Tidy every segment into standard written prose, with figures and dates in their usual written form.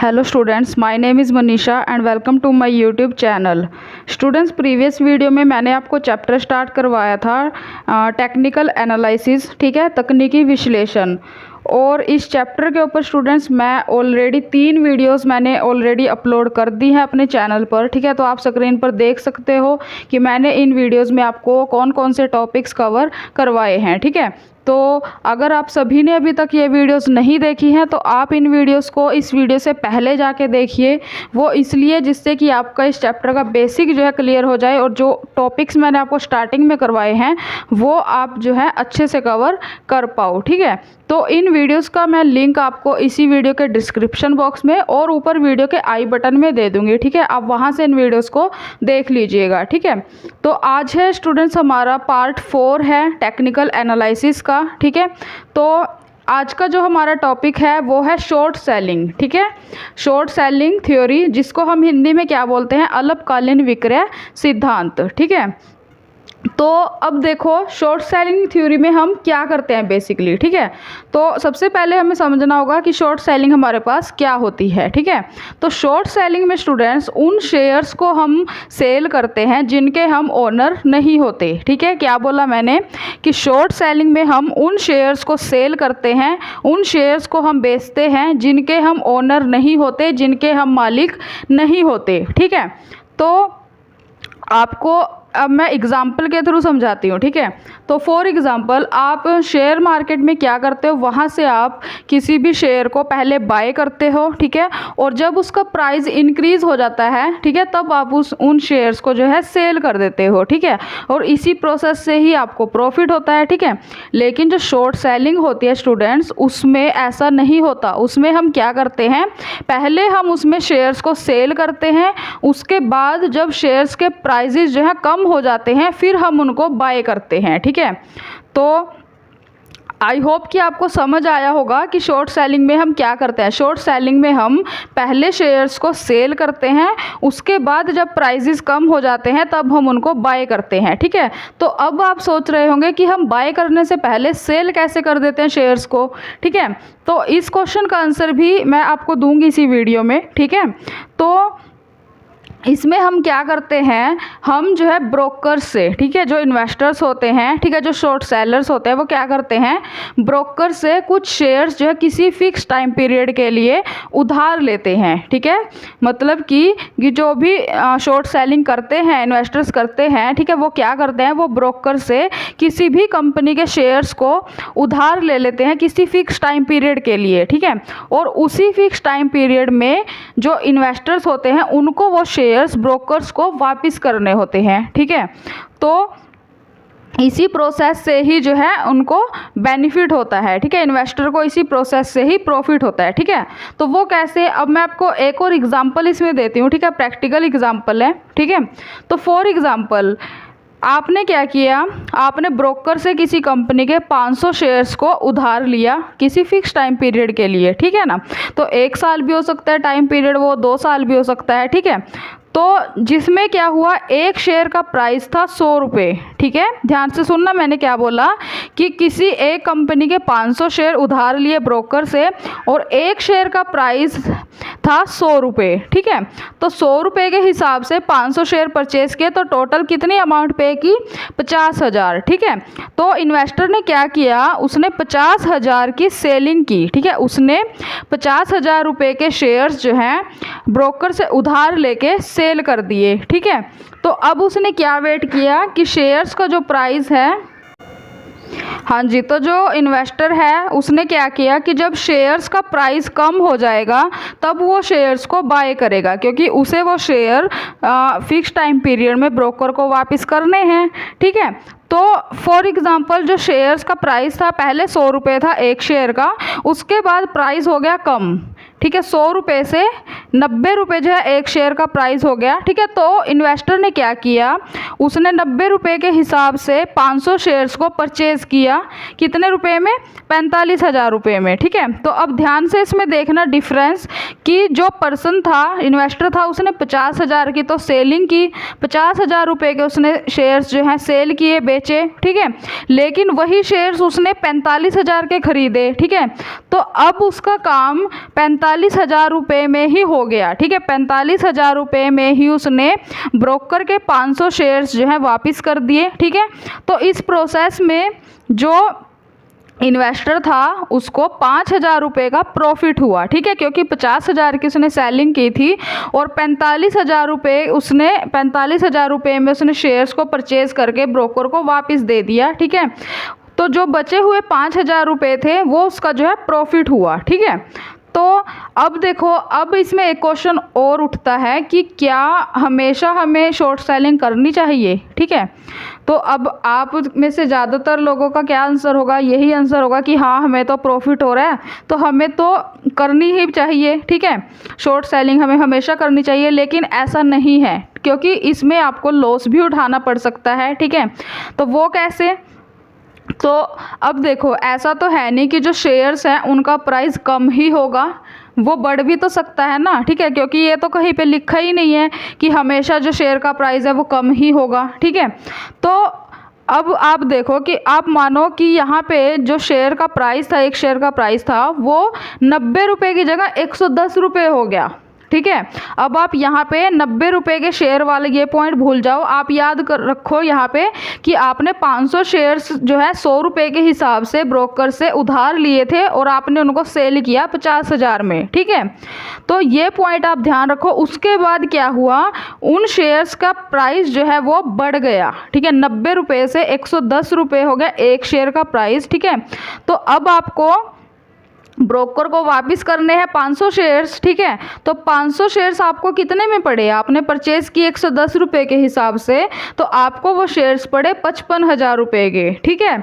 Hello students, my name is Manisha and welcome to my YouTube channel. Students, previous video में मैंने आपको chapter start करवाया था technical analysis, ठीक है, तकनीकी विश्लेषण। और इस चैप्टर के ऊपर स्टूडेंट्स मैं ऑलरेडी 3 वीडियोस मैंने ऑलरेडी अपलोड कर दी हैं अपने चैनल पर, ठीक है। तो आप स्क्रीन पर देख सकते हो कि मैंने इन वीडियोस में आपको कौन कौन से टॉपिक्स कवर करवाए हैं, ठीक है। तो अगर आप सभी ने अभी तक ये वीडियोस नहीं देखी हैं तो आप इन वीडियोस को इस वीडियो से पहले जाके देखिए। वो इसलिए जिससे कि आपका इस चैप्टर का बेसिक जो है क्लियर हो जाए और जो टॉपिक्स मैंने आपको स्टार्टिंग में करवाए हैं वो आप जो है अच्छे से कवर कर पाओ, ठीक है। तो इन वीडियोस का मैं लिंक आपको इसी वीडियो के डिस्क्रिप्शन बॉक्स में और ऊपर वीडियो के आई बटन में दे दूंगी, ठीक है। आप वहां से इन वीडियोस को देख लीजिएगा, ठीक है। तो आज है स्टूडेंट्स हमारा पार्ट 4 है टेक्निकल एनालिसिस का, ठीक है। तो आज का जो हमारा टॉपिक है वो है शॉर्ट सेलिंग, ठीक है। शॉर्ट सेलिंग थ्योरी, जिसको हम हिंदी में क्या बोलते हैं, अल्पकालीन विक्रय सिद्धांत, ठीक है। तो अब देखो शॉर्ट सेलिंग थ्योरी में हम क्या करते हैं बेसिकली, ठीक है। तो सबसे पहले हमें समझना होगा कि शॉर्ट सेलिंग हमारे पास क्या होती है, ठीक है। तो शॉर्ट सेलिंग में स्टूडेंट्स उन शेयर्स को हम सेल करते हैं जिनके हम ओनर नहीं होते, ठीक है। क्या बोला मैंने कि शॉर्ट सेलिंग में हम उन शेयर्स को सेल करते हैं, उन शेयर्स को हम बेचते हैं जिनके हम ओनर नहीं होते, जिनके हम मालिक नहीं होते, ठीक है। तो आपको अब मैं एग्जाम्पल के थ्रू समझाती हूँ, ठीक है। तो फॉर एग्ज़ाम्पल आप शेयर मार्केट में क्या करते हो, वहाँ से आप किसी भी शेयर को पहले बाय करते हो, ठीक है। और जब उसका प्राइस इंक्रीज़ हो जाता है, ठीक है, तब आप उन शेयर्स को जो है सेल कर देते हो, ठीक है। और इसी प्रोसेस से ही आपको प्रॉफिट होता है, ठीक है। लेकिन जो शॉर्ट सेलिंग होती है स्टूडेंट्स, उसमें ऐसा नहीं होता। उसमें हम क्या करते हैं, पहले हम उसमें शेयर्स को सेल करते हैं, उसके बाद जब शेयर्स के प्राइजेस जो है कम हो जाते हैं फिर हम उनको बाय करते हैं, ठीक है। तो आई होप कि आपको समझ आया होगा कि शॉर्ट सेलिंग में हम क्या करते हैं। शॉर्ट सेलिंग में हम पहले शेयर्स को सेल करते हैं, उसके बाद जब प्राइसेस कम हो जाते हैं तब हम उनको बाय करते हैं, ठीक है। तो अब आप सोच रहे होंगे कि हम बाय करने से पहले सेल कैसे कर देते हैं शेयर्स को, ठीक है। तो इस क्वेश्चन का आंसर भी मैं आपको दूंगी इसी वीडियो में, ठीक है। तो इसमें हम क्या करते हैं, हम जो है ब्रोकर्स से, ठीक है, जो इन्वेस्टर्स होते हैं, ठीक है, जो शॉर्ट सेलर्स होते हैं, वो क्या करते हैं, ब्रोकर से कुछ शेयर्स जो है किसी फिक्स टाइम पीरियड के लिए उधार लेते हैं, ठीक है। मतलब कि जो भी शॉर्ट सेलिंग करते हैं, इन्वेस्टर्स करते हैं, ठीक है, वो क्या करते हैं, वो ब्रोकर से किसी भी कंपनी के शेयर्स को उधार ले लेते हैं किसी फिक्स टाइम पीरियड के लिए, ठीक है। और उसी फिक्स टाइम पीरियड में जो इन्वेस्टर्स होते हैं उनको वो ब्रोकर्स को वापस करने होते हैं, ठीक है। तो इसी प्रोसेस से ही जो है उनको बेनिफिट होता है, ठीक है। इन्वेस्टर को इसी प्रोसेस से ही प्रॉफिट होता है, ठीक है। तो वो कैसे, अब मैं आपको एक और एग्जांपल इसमें देती हूँ, ठीक है, प्रैक्टिकल एग्जांपल है, ठीक है। तो फॉर एग्जांपल आपने क्या किया, आपने ब्रोकर से किसी कंपनी के 500 शेयर्स को उधार लिया किसी फिक्स टाइम पीरियड के लिए, ठीक है ना। तो 1 साल भी हो सकता है टाइम पीरियड, वो 2 साल भी हो सकता है, ठीक है। तो जिसमें क्या हुआ, एक शेयर का प्राइस था 100 रुपये, ठीक है। ध्यान से सुनना, मैंने क्या बोला कि किसी एक कंपनी के 500 शेयर उधार लिए ब्रोकर से और एक शेयर का प्राइस था 100 रुपये, ठीक है। तो 100 रुपये के हिसाब से 500 शेयर परचेज किए तो टोटल कितनी अमाउंट पे की, 50,000, ठीक है। तो इन्वेस्टर ने क्या किया, उसने 50,000 की सेलिंग की, ठीक है। उसने 50,000 रुपये के शेयर्स जो हैं ब्रोकर से उधार लेके सेल कर दिए, ठीक है। तो अब उसने क्या वेट किया कि शेयर्स का जो प्राइस है, हाँ जी, तो जो इन्वेस्टर है उसने क्या किया कि जब शेयर्स का प्राइस कम हो जाएगा तब वो शेयर्स को बाय करेगा, क्योंकि उसे वो शेयर फिक्स टाइम पीरियड में ब्रोकर को वापस करने हैं, ठीक है। तो फॉर एग्जांपल जो शेयर्स का प्राइस था पहले 100 रुपये था एक शेयर का, उसके बाद प्राइस हो गया कम, ठीक है। 100 रुपये से 90 रुपये जो है एक शेयर का प्राइस हो गया, ठीक है। तो इन्वेस्टर ने क्या किया, उसने 90 रुपये के हिसाब से 500 शेयर्स को परचेज़ किया, कितने रुपए में, 45,000 रुपये में, ठीक है। तो अब ध्यान से इसमें देखना डिफरेंस कि जो पर्सन था, इन्वेस्टर था, उसने 50,000 की तो सेलिंग की, 50,000 रुपये के उसने शेयर्स जो हैं सेल किए, बेचे, ठीक है। लेकिन वही शेयर्स उसने 45,000 के खरीदे, ठीक है। तो अब उसका काम 45 45,000 रुपये में ही हो गया। ठीक है, 45,000 रुपये में ही उसने ब्रोकर के 500 शेयर्स जो है वापस कर दिए। ठीक है, तो इस प्रोसेस में जो इन्वेस्टर था उसको 5,000 रुपये का प्रॉफिट हुआ। ठीक है, क्योंकि 50,000 की उसने सेलिंग की थी और 45,000 रुपये में उसने शेयर्स को परचेज करके ब्रोकर को वापस दे दिया। ठीक है, तो जो बचे हुए 5,000 रुपये थे वो उसका जो है प्रॉफिट हुआ। ठीक है, तो अब देखो, अब इसमें एक क्वेश्चन और उठता है कि क्या हमेशा हमें शॉर्ट सेलिंग करनी चाहिए। ठीक है, तो अब आप में से ज़्यादातर लोगों का क्या आंसर होगा, यही आंसर होगा कि हाँ हमें तो प्रॉफिट हो रहा है तो हमें तो करनी ही चाहिए। ठीक है, शॉर्ट सेलिंग हमें हमेशा करनी चाहिए, लेकिन ऐसा नहीं है क्योंकि इसमें आपको लॉस भी उठाना पड़ सकता है। ठीक है, तो वो कैसे, तो अब देखो, ऐसा तो है नहीं कि जो शेयर्स हैं उनका प्राइस कम ही होगा, वो बढ़ भी तो सकता है ना। ठीक है, क्योंकि ये तो कहीं पे लिखा ही नहीं है कि हमेशा जो शेयर का प्राइस है वो कम ही होगा। ठीक है, तो अब आप देखो कि आप मानो कि यहाँ पे जो शेयर का प्राइस था, एक शेयर का प्राइस था वो 90 रुपये की जगह 110 रुपये हो गया। ठीक है, अब आप यहाँ पे 90 रुपये के शेयर वाले ये पॉइंट भूल जाओ, आप याद कर रखो यहाँ पे कि आपने 500 शेयर्स जो है 100 रुपये के हिसाब से ब्रोकर से उधार लिए थे और आपने उनको सेल किया 50,000 में। ठीक है, तो ये पॉइंट आप ध्यान रखो। उसके बाद क्या हुआ, उन शेयर्स का प्राइस जो है वो बढ़ गया। ठीक है, 90 रुपये से 110 रुपये हो गया एक शेयर का प्राइस। ठीक है, तो अब आपको ब्रोकर को वापस करने हैं 500 शेयर्स। ठीक है, तो 500 शेयर्स आपको कितने में पड़े, आपने परचेज किए 110 रुपये के हिसाब से, तो आपको वो शेयर्स पड़े 55,000 रुपये के। ठीक है,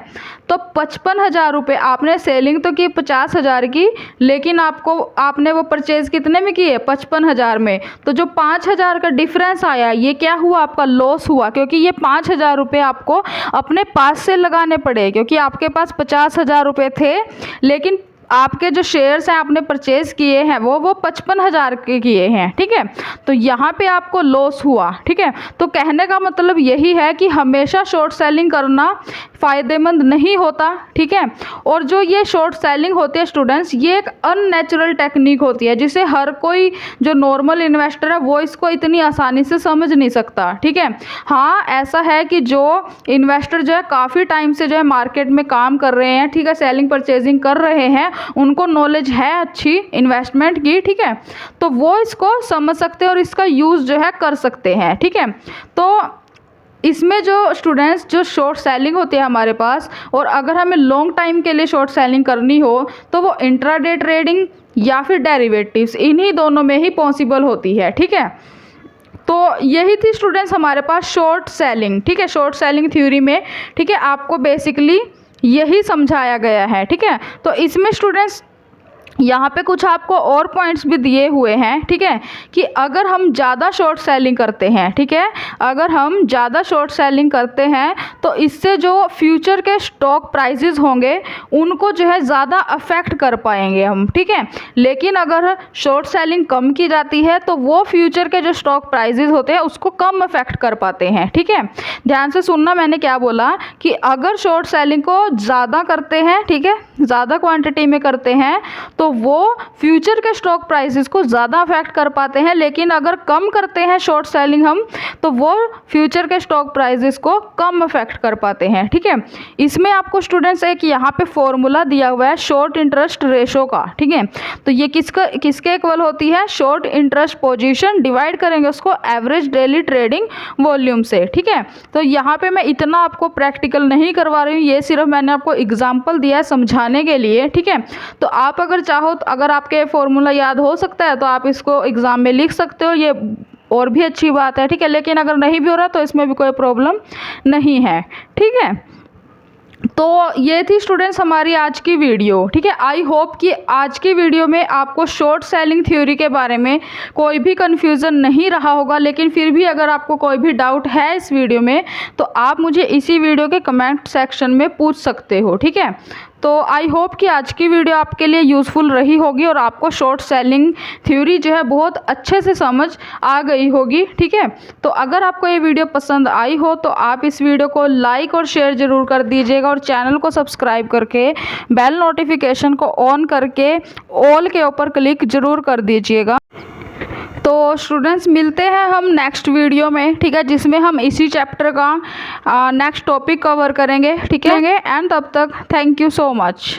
तो 55,000 रुपये आपने सेलिंग तो की 50,000 की, लेकिन आपने वो परचेज कितने में किए, 55,000 में। तो जो 5,000 का डिफरेंस आया, ये क्या हुआ, आपका लॉस हुआ, क्योंकि ये 5,000 रुपये आपको अपने पास से लगाने पड़े, क्योंकि आपके पास 50,000 रुपये थे, लेकिन आपके जो शेयर्स हैं आपने परचेज किए हैं वो 55,000 के किए हैं। ठीक है, तो यहाँ पे आपको लॉस हुआ। ठीक है, तो कहने का मतलब यही है कि हमेशा शॉर्ट सेलिंग करना फ़ायदेमंद नहीं होता। ठीक है, और जो ये शॉर्ट सेलिंग होती है स्टूडेंट्स, ये एक अननेचुरल टेक्निक होती है जिसे हर कोई जो नॉर्मल इन्वेस्टर है वो इसको इतनी आसानी से समझ नहीं सकता। ठीक है, हाँ ऐसा है कि जो इन्वेस्टर जो है काफ़ी टाइम से जो है मार्केट में काम कर रहे हैं, ठीक है, सेलिंग परचेजिंग कर रहे हैं, उनको नॉलेज है अच्छी इन्वेस्टमेंट की। ठीक है, तो वो इसको समझ सकते हैं और इसका यूज़ जो है कर सकते हैं। ठीक है, तो इसमें जो स्टूडेंट्स जो शॉर्ट सेलिंग होती है हमारे पास, और अगर हमें लॉन्ग टाइम के लिए शॉर्ट सेलिंग करनी हो तो वो इंट्राडे ट्रेडिंग या फिर डेरिवेटिव्स, इन्हीं दोनों में ही पॉसिबल होती है। ठीक है, तो यही थी स्टूडेंट्स हमारे पास शॉर्ट सेलिंग। ठीक है, शॉर्ट सेलिंग थ्योरी में, ठीक है, आपको बेसिकली यही समझाया गया है। ठीक है, तो इसमें स्टूडेंट्स यहाँ पे कुछ आपको और पॉइंट्स भी दिए हुए हैं। ठीक है, कि अगर हम ज़्यादा शॉर्ट सेलिंग करते हैं, ठीक है, अगर हम ज़्यादा शॉर्ट सेलिंग करते हैं तो इससे जो फ्यूचर के स्टॉक प्राइसेस होंगे उनको जो है ज़्यादा अफेक्ट कर पाएंगे हम। ठीक है, लेकिन अगर शॉर्ट सेलिंग कम की जाती है तो वो फ्यूचर के जो स्टॉक प्राइसेस होते हैं उसको कम अफेक्ट कर पाते हैं। ठीक है, ध्यान से सुनना, मैंने क्या बोला कि अगर शॉर्ट सेलिंग को ज़्यादा करते हैं, ठीक है, ज़्यादा क्वांटिटी में करते हैं तो वो फ्यूचर के स्टॉक प्राइसेस को ज़्यादा अफेक्ट कर पाते हैं, लेकिन अगर कम करते हैं शॉर्ट सेलिंग हम तो वो फ्यूचर के स्टॉक प्राइसेस को कम अफेक्ट कर पाते हैं। ठीक है, इसमें आपको स्टूडेंट्स एक यहाँ पे फॉर्मूला दिया हुआ है शॉर्ट इंटरेस्ट रेशो का। ठीक है, तो ये किसके इक्वल होती है, शॉर्ट इंटरेस्ट पोजीशन डिवाइड करेंगे उसको एवरेज डेली ट्रेडिंग वॉल्यूम से। ठीक है, तो यहाँ पे मैं इतना आपको प्रैक्टिकल नहीं करवा रही हूँ, ये सिर्फ मैंने आपको एग्जाम्पल दिया है समझाने के लिए। ठीक है, तो आप अगर चाहो तो अगर आपके फॉर्मूला याद हो सकता है तो आप इसको एग्ज़ाम में लिख सकते हो, ये और भी अच्छी बात है। ठीक है, लेकिन अगर नहीं भी हो रहा तो इसमें भी कोई प्रॉब्लम नहीं है। ठीक है, तो ये थी स्टूडेंट्स हमारी आज की वीडियो। ठीक है, आई होप कि आज की वीडियो में आपको शॉर्ट सेलिंग थ्योरी के बारे में कोई भी कन्फ्यूज़न नहीं रहा होगा, लेकिन फिर भी अगर आपको कोई भी डाउट है इस वीडियो में तो आप मुझे इसी वीडियो के कमेंट सेक्शन में पूछ सकते हो। ठीक है, तो आई होप कि आज की वीडियो आपके लिए यूज़फुल रही होगी और आपको शॉर्ट सेलिंग थ्योरी जो है बहुत अच्छे से समझ आ गई होगी। ठीक है, तो अगर आपको ये वीडियो पसंद आई हो तो आप इस वीडियो को लाइक और शेयर ज़रूर कर दीजिएगा और चैनल को सब्सक्राइब करके बेल नोटिफिकेशन को ऑन करके ऑल के ऊपर क्लिक ज़रूर कर दीजिएगा। तो स्टूडेंट्स मिलते हैं हम नेक्स्ट वीडियो में, ठीक है, जिसमें हम इसी चैप्टर का नेक्स्ट टॉपिक कवर करेंगे। ठीक है, एंड तब तक थैंक यू सो मच।